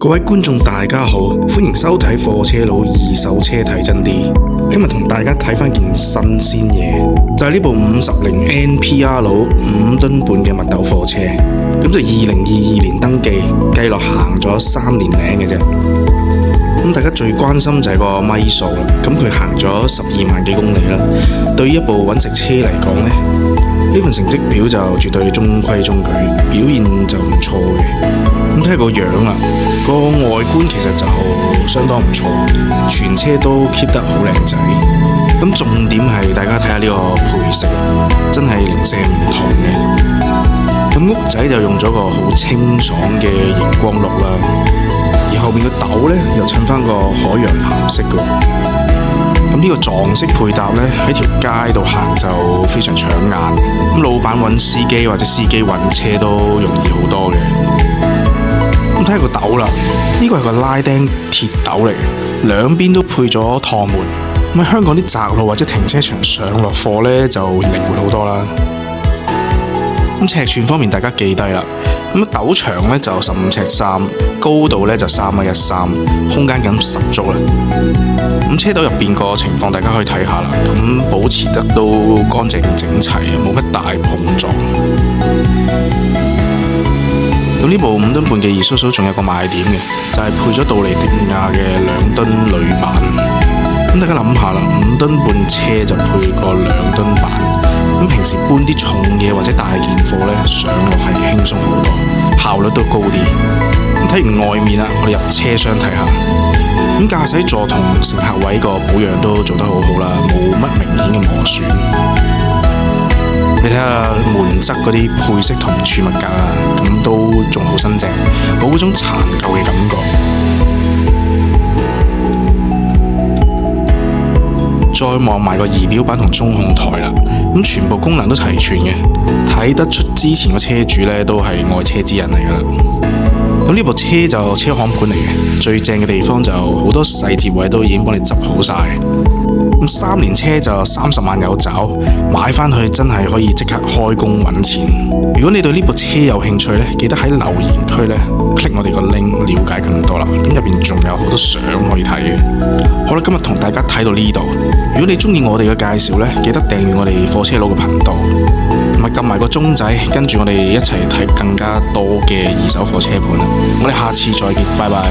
各位觀眾大家好，歡迎收睇貨車佬二手車睇真啲。今日同大家睇翻件新鮮嘢，就係呢部50NPR 5噸半嘅密斗貨車。咁就2022年登記，計落行咗3年零嘅啫。咁大家最關心就係個米數啦。咁佢行咗12萬幾公里啦。對於一部揾食車嚟講呢，呢份成績表就絕對中規中矩，表現就唔錯嘅。咁睇下個樣啦，個外觀其實就相當唔錯，全車都 keep 得好靚仔。咁重點係大家睇下呢個配色，真係零舍唔同嘅。咁屋仔就用咗個好清爽嘅熒光綠啦，而後面個斗呢又襯翻個海洋藍色嘅。咁呢個撞色配搭呢，喺條街度行就非常搶眼。咁老闆揾司機或者司機揾車都容易好多嘅。咁睇下個斗啦，呢個係個拉釘鐵斗嚟嘅，兩邊都配咗趟門。咁喺香港啲窄路或者停車場上落貨呢，就靈活好多啦。咁尺寸方面大家記低啦。咁斗長呢就15.3尺，高度呢就3.13米，空間感十足啦。咁車斗入邊個情況大家可以睇下啦。咁保持得都乾淨整齊，冇乜大碰撞。咁呢部5噸半嘅Isuzu仲有個賣點嘅，就係配咗杜利迪亞嘅2噸鋁板。咁大家諗下啦，5噸半車就配個2噸板，咁平時搬啲重嘢或者大件貨呢，上落係輕鬆好多，效率都高啲。咁睇完外面啦，我哋入車廂睇下。咁駕駛座同乘客位個保養都做得好好啦，冇乜明顯嘅磨損。你睇下門側嗰啲配飾同儲物格啊，咁都仲好新淨，冇嗰種殘舊嘅感覺。再望埋個儀表板同中控台啦，咁全部功能都齊全嘅，睇得出之前個車主呢都係愛車之人嚟噶啦。咁呢部車就車行盤嚟嘅，最正嘅地方就好多細節位都已經幫你執好晒。咁3年車就30萬有找，買翻去真係可以即刻開工揾錢。如果你對呢部車有興趣呢，記得喺留言區呢 click 我哋個 link 了解更多啦。咁入邊仲有好多相可以睇嘅。好啦，今日同大家睇到呢度。如果你中意我哋嘅介紹呢，記得訂閱我哋貨車佬嘅頻道，同埋撳埋個鐘仔，跟住我哋一齊睇更加多嘅二手貨車盤。我哋下次再見，拜拜。